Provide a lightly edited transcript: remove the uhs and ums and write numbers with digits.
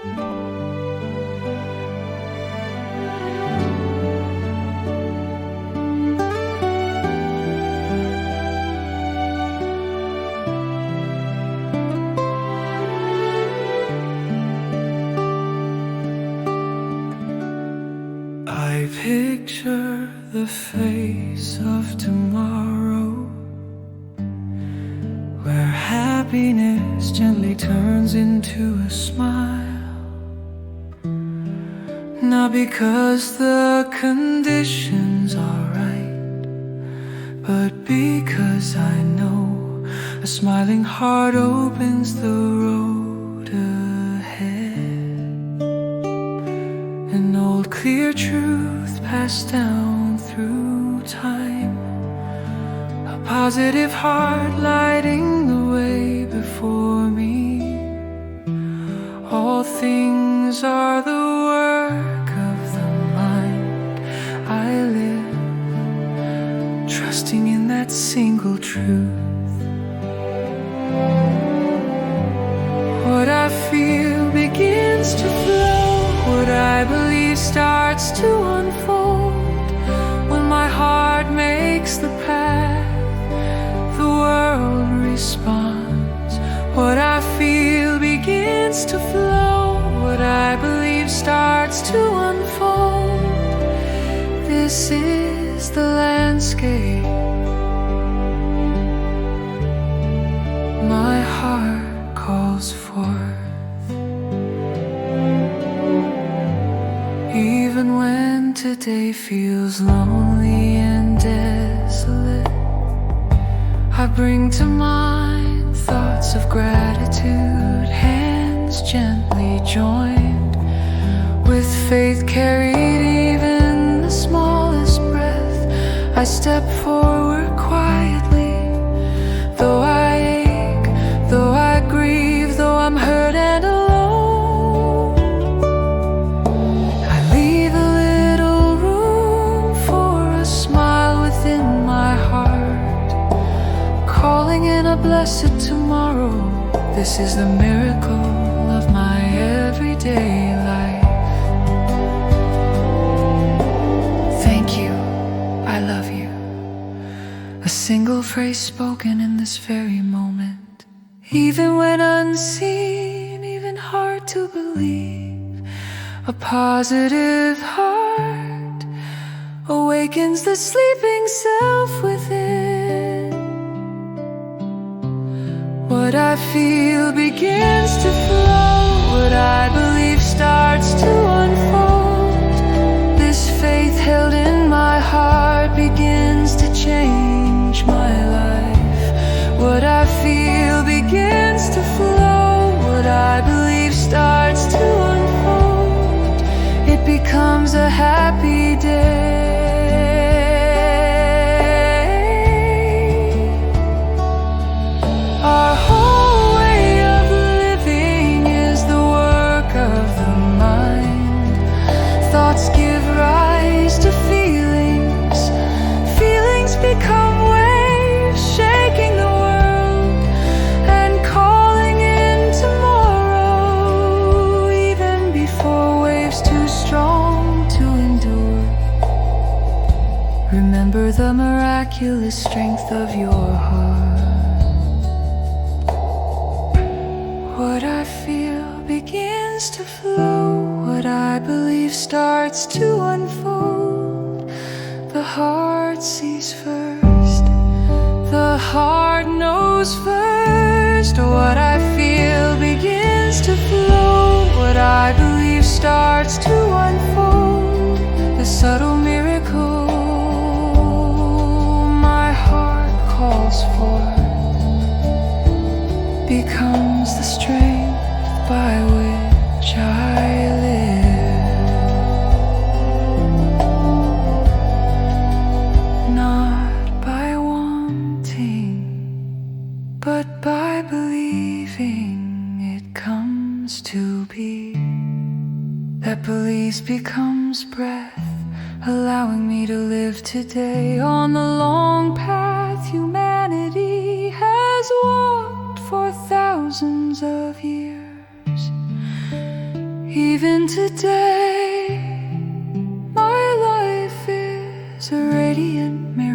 I picture the face of tomorrow, where happiness gently turns into a smile. Not because the conditions are right, but because I know a smiling heart opens the road ahead. An old clear truth passed down through time, a positive heart lighting the way before me. All things are the work of the mind. I live trusting in that single truth. What I feel begins to flow, what I believe starts to unfold. When my heart makes the path, the world responds. What I feel begins to flow, what I believe starts to unfold. This is the landscape my heart calls forth. Even when today feels lonely and desolate, I bring to mind thoughts of gratitude, hands gently joined, with faith carried even the smallest breath. I step forward quietly, though I ache, though I grieve, though I'm hurt and alone. A blessed tomorrow. This is the miracle of my everyday life. Thank you, I love you. A single phrase spoken in this very moment. Even when unseen, even hard to believe, a positive heart awakens the sleeping self within. What I feel begins to flow, what I believe starts to unfold. This faith held in my heart begins to change my life. What I feel begins to flow, what I believe starts to unfold. It becomes a happy day. Our whole way of living is the work of the mind. Thoughts give rise to feelings, feelings become waves, shaking the world and calling in tomorrow, even before waves too strong to endure. Remember the miraculous strength of your heart. What I feel begins to flow, what I believe starts to unfold. The heart sees first, the heart knows first. What I feel begins to flow, what I believe starts to unfold. The subtle miracle my heart calls for becomes the strength by which I live. Not by wanting, but by believing it comes to be. That belief becomes breath, allowing me to live today on the long path humanity has walked for thousands of years. Even today, my life is a radiant mirror.